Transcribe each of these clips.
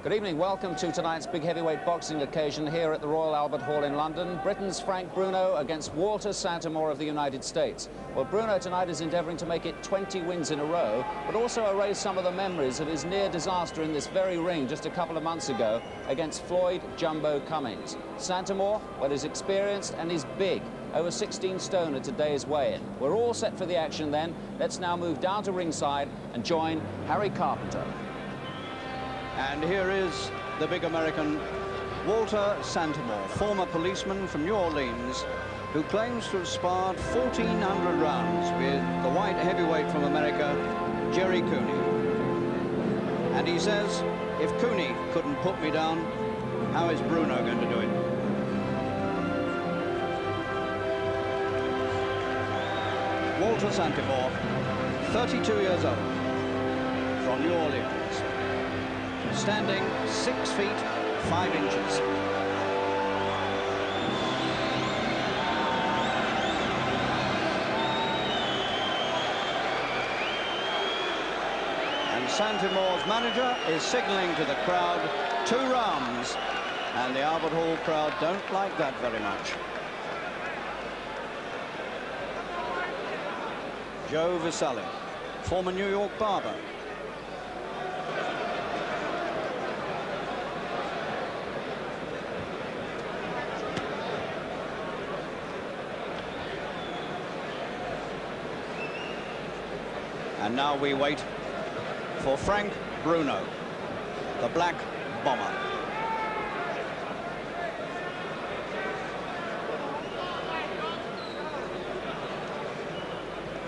Good evening. Welcome to tonight's big heavyweight boxing occasion here at the Royal Albert Hall in London. Britain's Frank Bruno against Walter Santemore of the United States. Well, Bruno tonight is endeavouring to make it 20 wins in a row, but also erase some of the memories of his near disaster in this very ring just a couple of months ago against Floyd Jumbo Cummings. Santemore, well, is experienced and is big, over 16 stone at today's weigh-in. We're all set for the action then. Let's now move down to ringside and join Harry Carpenter. And here is the big American, Walter Santemore, former policeman from New Orleans, who claims to have sparred 1,400 rounds with the white heavyweight from America, Jerry Cooney. And he says, if Cooney couldn't put me down, how is Bruno going to do it? Walter Santemore, 32 years old, from New Orleans. Standing 6 feet 5 inches. And Santemore's manager is signaling to the crowd 2 rounds, and the Albert Hall crowd don't like that very much. Joe Visali, former New York barber. And now we wait for Frank Bruno, the Black Bomber.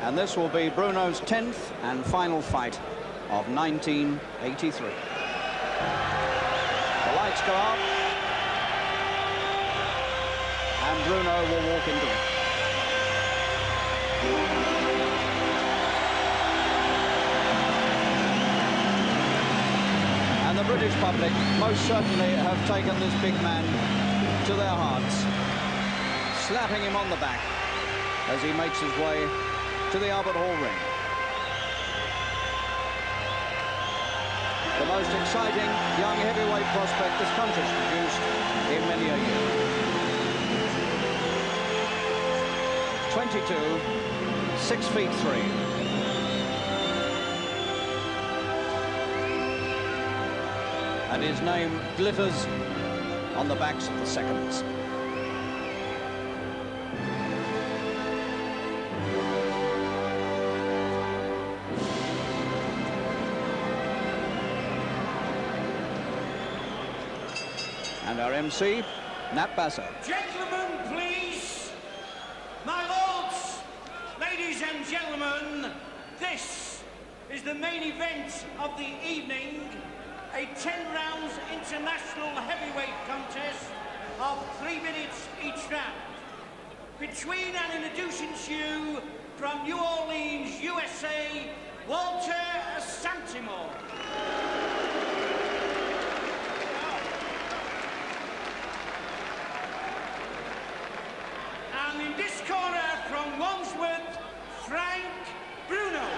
And this will be Bruno's 10th and final fight of 1983. The lights go up, and Bruno will walk into it. And the British public most certainly have taken this big man to their hearts, slapping him on the back as he makes his way to the Albert Hall ring. The most exciting young heavyweight prospect this country's produced in many a year. 22, 6 feet 3. And his name glitters on the backs of the seconds. And our MC, Nat Basso. Gentlemen, please. My lords, ladies and gentlemen, this is the main event of the evening. A 10 rounds international heavyweight contest of 3 minutes each round. Between and introducing to you from New Orleans, USA, Walter Santemore. And in this corner from Wandsworth, Frank Bruno.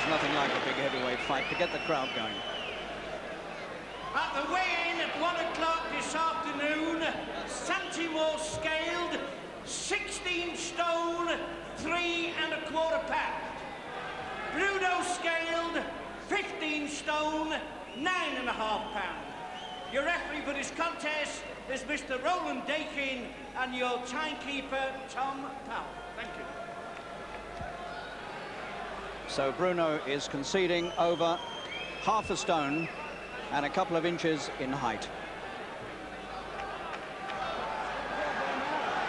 Nothing like a big heavyweight fight to get the crowd going. At the weigh-in at 1 o'clock this afternoon, Santemore scaled 16 stone, 3 1/4 pound. Bruno scaled 15 stone, 9 1/2 pound. Your referee for this contest is Mr. Roland Dakin and your timekeeper, Tom Powell. Thank you. So Bruno is conceding over 1/2 stone and a couple of inches in height.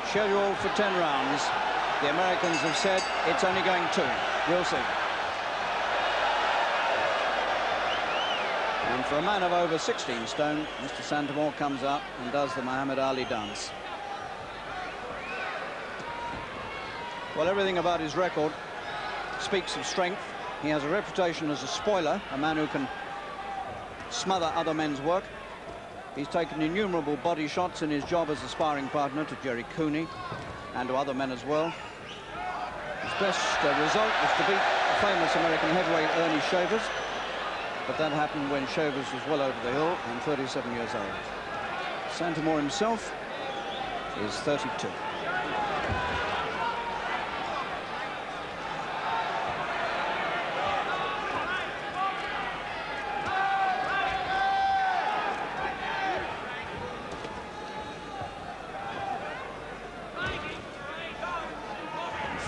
Scheduled for 10 rounds. The Americans have said it's only going 2. We'll see. And for a man of over 16 stone, Mr. Santemore comes up and does the Muhammad Ali dance. Well, everything about his record speaks of strength. He has a reputation as a spoiler, a man who can smother other men's work. He's taken innumerable body shots in his job as a sparring partner to Jerry Cooney and to other men as well. He's best result was to beat the famous American heavyweight Ernie Shavers, but that happened when Shavers was well over the hill and 37 years old. Santemore himself is 32.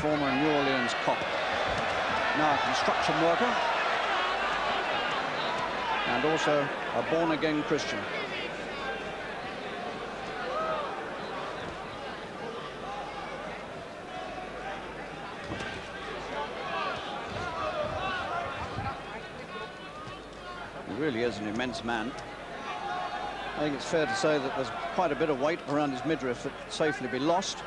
Former New Orleans cop, now a construction worker, and also a born-again Christian. He really is an immense man. I think it's fair to say that there's quite a bit of weight around his midriff that could safely be lost.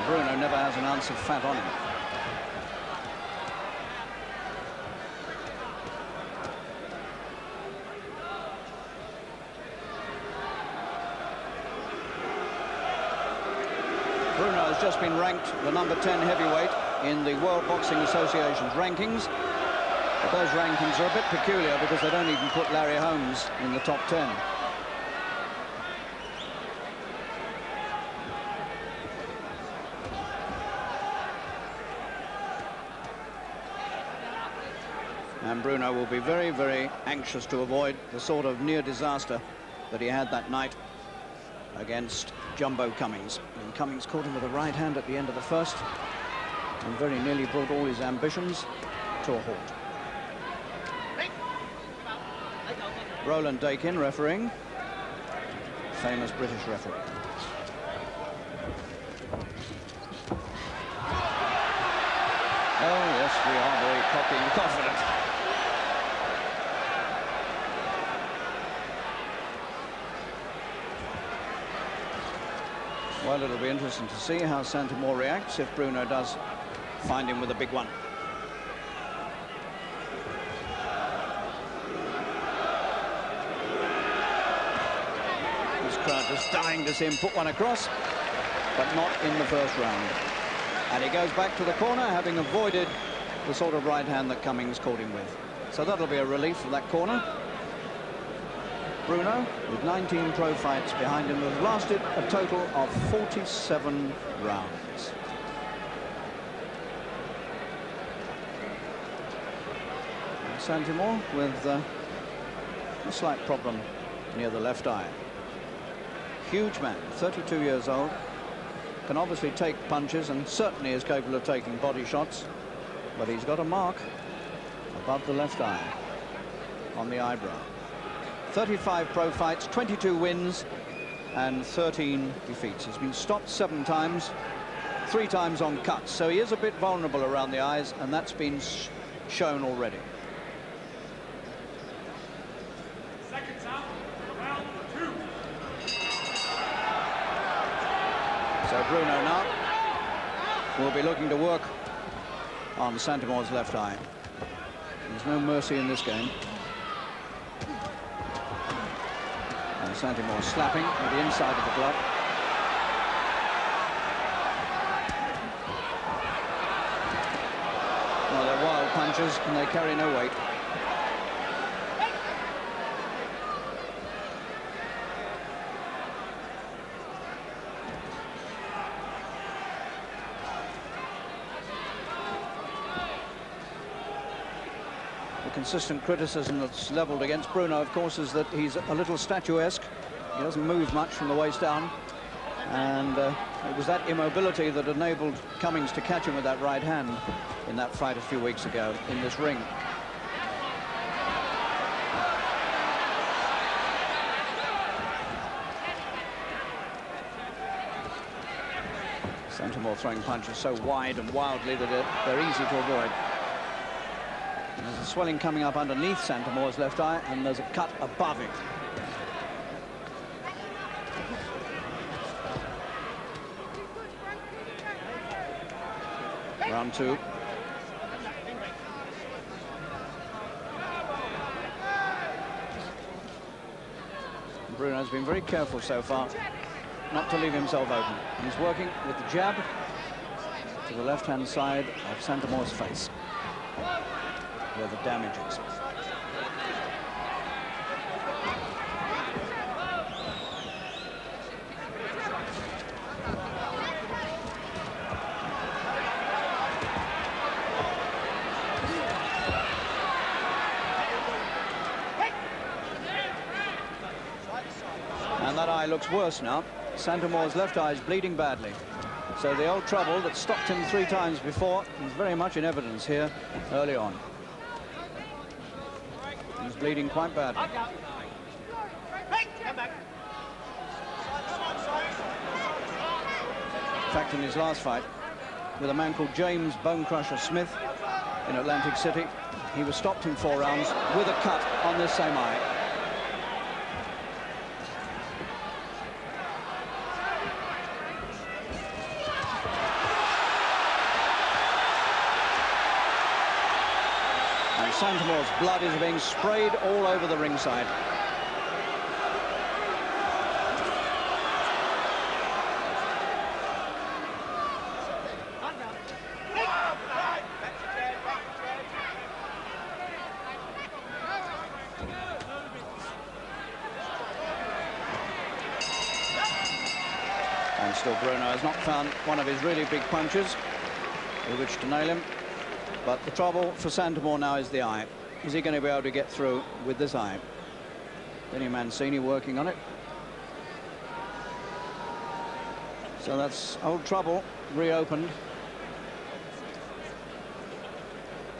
Bruno never has an ounce of fat on him. Bruno has just been ranked the number 10 heavyweight in the World Boxing Association's rankings. But those rankings are a bit peculiar because they don't even put Larry Holmes in the top 10. And Bruno will be very, very anxious to avoid the sort of near disaster that he had that night against Jumbo Cummings. And Cummings caught him with a right hand at the end of the first and very nearly brought all his ambitions to a halt. Roland Dakin refereeing, famous British referee. Oh yes, we are very cocky and confident. Well, it'll be interesting to see how Santemore reacts if Bruno does find him with a big one. This crowd just dying to see him put one across, but not in the first round. And he goes back to the corner, having avoided the sort of right hand that Cummings caught him with. So that'll be a relief from that corner. Bruno, with 19 pro fights behind him, has lasted a total of 47 rounds. Santemore with a slight problem near the left eye. Huge man, 32 years old, can obviously take punches and certainly is capable of taking body shots, but he's got a mark above the left eye on the eyebrow. 35 pro fights, 22 wins and 13 defeats. He's been stopped 7 times, 3 times on cuts, so he is a bit vulnerable around the eyes, and that's been shown already. Seconds out, round 2. So Bruno now will be looking to work on Santemore's left eye. There's no mercy in this game. And Santemore slapping at the inside of the glove. Well, they're wild punches and they carry no weight. Consistent criticism that's levelled against Bruno, of course, is that he's a little statuesque. He doesn't move much from the waist down, and it was that immobility that enabled Cummings to catch him with that right hand in that fight a few weeks ago in this ring. Santemore throwing punches so wide and wildly that they're easy to avoid. There's a swelling coming up underneath Santemore's left eye, and there's a cut above it. Round 2. Bruno's been very careful so far not to leave himself open. He's working with the jab to the left-hand side of Santemore's face, where the damage is. And that eye looks worse now. Santemore's left eye is bleeding badly. So the old trouble that stopped him 3 times before is very much in evidence here early on. He's bleeding quite badly. In fact, in his last fight with a man called James Bone Crusher Smith in Atlantic City, he was stopped in 4 rounds with a cut on this same eye. Santemore's blood is being sprayed all over the ringside. And still Bruno has not found one of his really big punches with which to nail him. But the trouble for Santemore now is the eye. Is he going to be able to get through with this eye? Benny Mancini working on it. So that's old trouble reopened.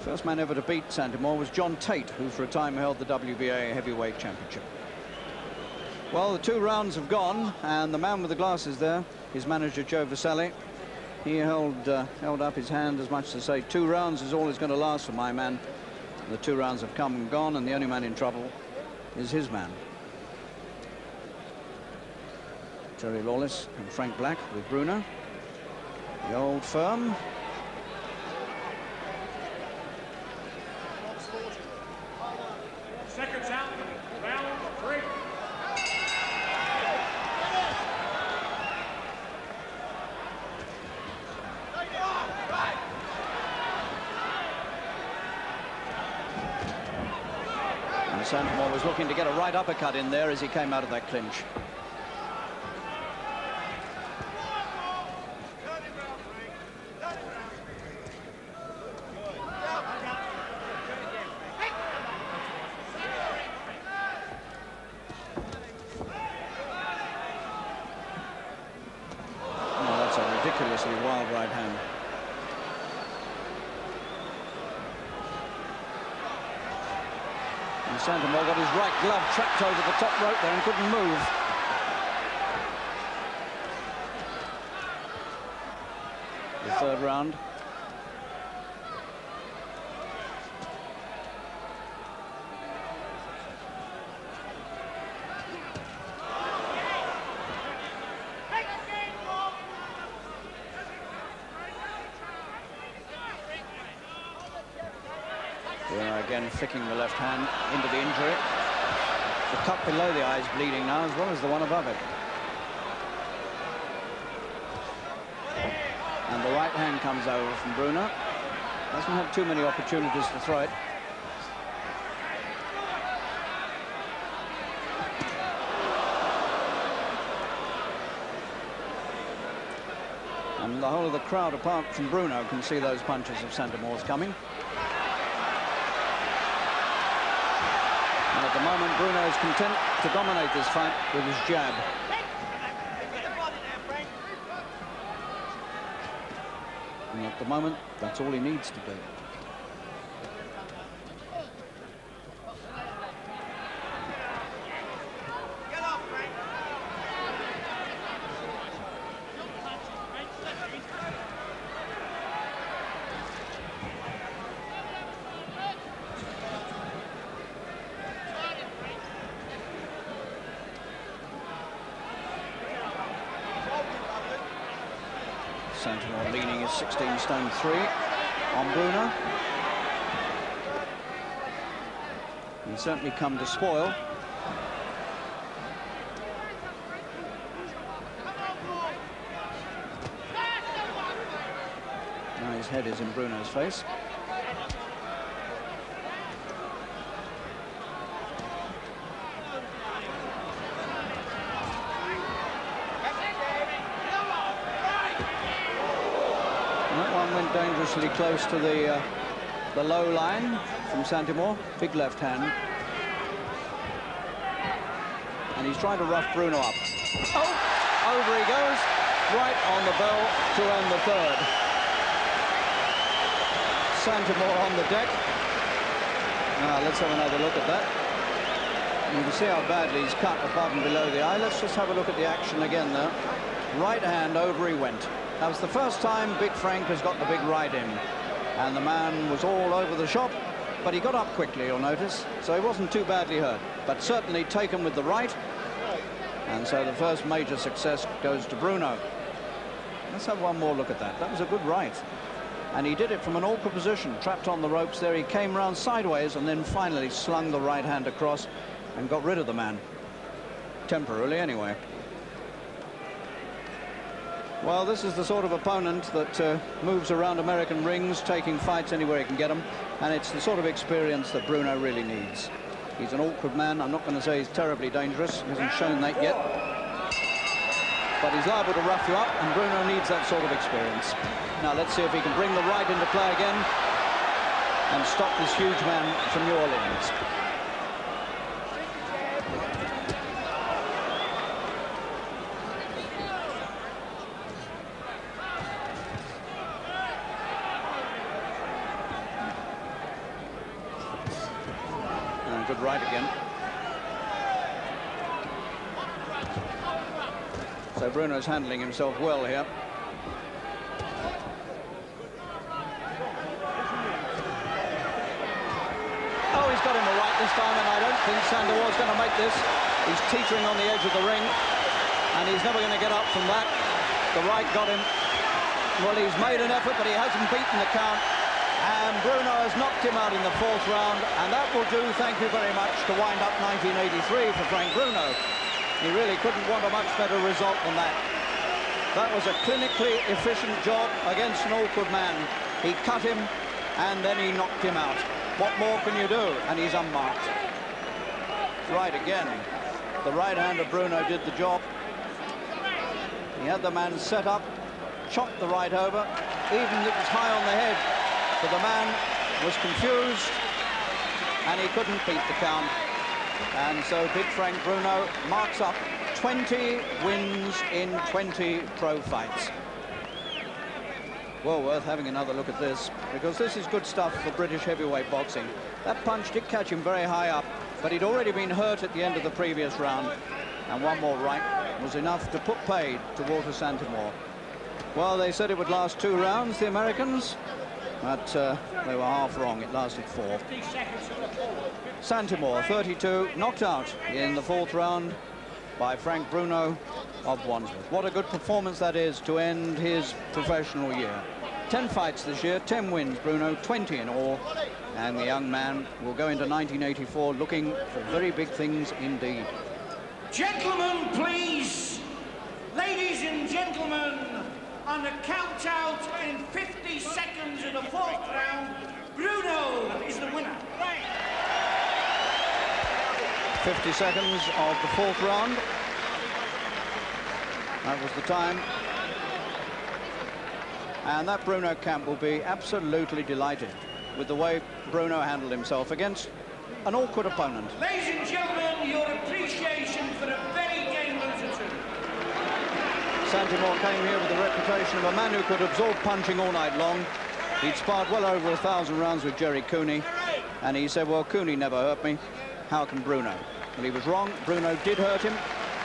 First man ever to beat Santemore was John Tate, who for a time held the WBA heavyweight championship. Well, the 2 rounds have gone, and the man with the glasses there, his manager Joe Vasselli, he held up his hand as much as to say 2 rounds is all it's going to last for my man. The 2 rounds have come and gone, and the only man in trouble is his man. Jerry Lawless and Frank Black with Bruno. The old firm. Seconds out, round 3. Santemore was looking to get a right uppercut in there as he came out of that clinch. Oh, that's a ridiculously wild right hand. And Santemore got his right glove trapped over the top rope there and couldn't move. The 3rd round. Again, flicking the left hand into the injury. The cut below the eye is bleeding now, as well as the one above it. And the right hand comes over from Bruno. Doesn't have too many opportunities to throw it. And the whole of the crowd, apart from Bruno, can see those punches of Santemore's coming. At the moment, Bruno is content to dominate this fight with his jab. And at the moment, that's all he needs to do. Santemore leaning his 16 stone 3 on Bruno. He's certainly come to spoil. his head is in Bruno's face. Went dangerously close to the low line from Santemore. Big left hand. And he's trying to rough Bruno up. Oh! Over he goes. Right on the bell to end the third. Santemore on the deck. Now, let's have another look at that. You can see how badly he's cut above and below the eye. Let's just have a look at the action again there. Right hand, over he went. That was the first time Big Frank has got the big right in. And the man was all over the shop, but he got up quickly, you'll notice, so he wasn't too badly hurt, but certainly taken with the right. And so the first major success goes to Bruno. Let's have one more look at that. That was a good right. And he did it from an awkward position, trapped on the ropes there. He came round sideways and then finally slung the right hand across and got rid of the man. Temporarily, anyway. Well, this is the sort of opponent that moves around American rings, taking fights anywhere he can get them, and it's the sort of experience that Bruno really needs. He's an awkward man. I'm not going to say he's terribly dangerous. He hasn't shown that yet. But he's liable to rough you up, and Bruno needs that sort of experience. Now, let's see if he can bring the right into play again and stop this huge man from New Orleans. Good right again. So Bruno's handling himself well here. Oh, he's got him a right this time, and I don't think Santemore's going to make this. He's teetering on the edge of the ring, and he's never going to get up from that. The right got him. Well, he's made an effort, but he hasn't beaten the count. And Bruno has knocked him out in the fourth round, and that will do, thank you very much, to wind up 1983 for Frank Bruno. He really couldn't want a much better result than that. That was a clinically efficient job against an awkward man. He cut him, and then he knocked him out. What more can you do? And he's unmarked. Right again. The right hand of Bruno did the job. He had the man set up, chopped the right over, even if it was high on the head. But the man was confused, and he couldn't beat the count. And so Big Frank Bruno marks up 20 wins in 20 pro fights. Well worth having another look at this, because this is good stuff for British heavyweight boxing. That punch did catch him very high up, but he'd already been hurt at the end of the previous round. And one more right was enough to put paid to Walter Santemore. Well, they said it would last 2 rounds, the Americans. But they were half wrong. It lasted 4. Santemore, 32, knocked out in the 4th round by Frank Bruno of Wandsworth. What a good performance that is to end his professional year. 10 fights this year, 10 wins, Bruno, 20 in all. And the young man will go into 1984 looking for very big things indeed. Gentlemen, please. Ladies and gentlemen, on the count out in 50 seconds of the 4th round, Bruno is the winner. 50 seconds of the 4th round. That was the time. And that Bruno camp will be absolutely delighted with the way Bruno handled himself against an awkward opponent. Ladies and gentlemen, your appreciation for a very game loser too. Santemore came here with the reputation of a man who could absorb punching all night long. He'd sparred well over 1,000 rounds with Jerry Cooney, and he said, well, Cooney never hurt me. How can Bruno? Well, he was wrong. Bruno did hurt him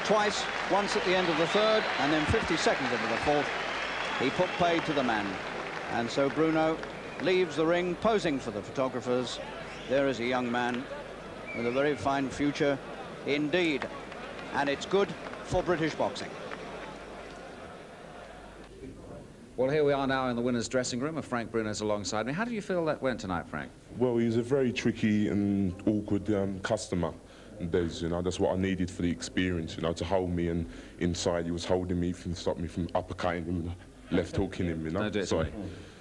twice, once at the end of the 3rd, and then 50 seconds into the 4th. He put paid to the man. And so Bruno leaves the ring, posing for the photographers. There is a young man with a very fine future indeed. And it's good for British boxing. Well, here we are now in the winner's dressing room, and Frank Bruno's alongside me. How do you feel that went tonight, Frank? Well, he was a very tricky and awkward customer, Des, you know. That's what I needed for the experience, you know, to hold me, and inside he was holding me, to stop me from uppercutting him, left hooking him, you know. Don't do it, so, sorry.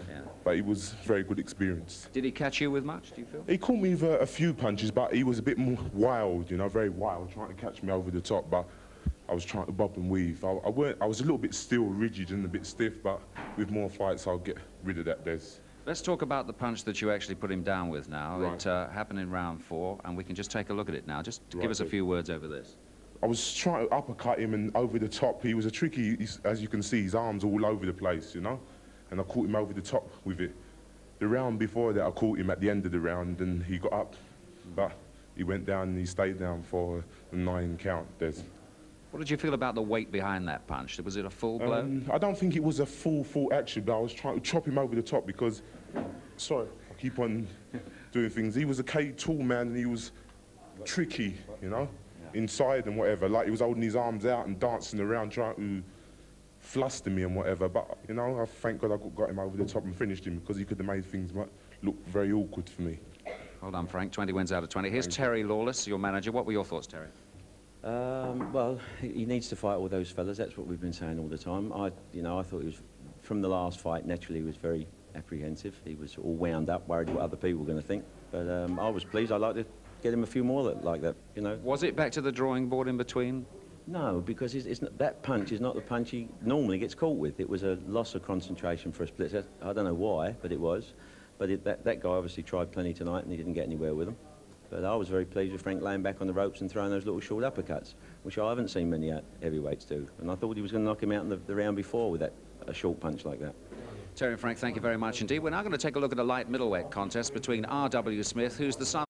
Yeah. but it was a very good experience. Did he catch you with much, do you feel? He caught me with a few punches, but he was a bit more wild, you know, very wild, trying to catch me over the top, but I was trying to bob and weave. I was a little bit still rigid and a bit stiff, but with more fights, I'll get rid of that, Des. Let's talk about the punch that you actually put him down with now. Right. It happened in round 4, and we can just take a look at it now. Just give us a few words over this. I was trying to uppercut him and over the top. He was a tricky, as you can see, his arms all over the place, you know? And I caught him over the top with it. The round before that, I caught him at the end of the round and he got up. But he went down and he stayed down for a 9 count, Des. What did you feel about the weight behind that punch? Was it a full blow? I don't think it was a full action, but I was trying to chop him over the top because, sorry, I keep on doing things. He was a tall man and he was tricky, you know? Inside and whatever, like he was holding his arms out and dancing around trying to fluster me and whatever, but you know, I thank God I got him over the top and finished him because he could have made things look very awkward for me. Hold on, Frank, 20 wins out of 20. Here's Terry Lawless, your manager. What were your thoughts, Terry? Well, he needs to fight all those fellas. That's what we've been saying all the time. I thought he was, from the last fight, naturally he was very apprehensive. He was all wound up, worried what other people were going to think. But I was pleased. I'd like to get him a few more like that, you know. Was it back to the drawing board in between? No, because that punch is not the punch he normally gets caught with. It was a loss of concentration for a split set. I don't know why, but it was. But that guy obviously tried plenty tonight and he didn't get anywhere with him. But I was very pleased with Frank laying back on the ropes and throwing those little short uppercuts, which I haven't seen many heavyweights do. And I thought he was going to knock him out in the round before with a short punch like that. Terry and Frank, thank you very much indeed. We're now going to take a look at a light middleweight contest between R.W. Smith, who's the son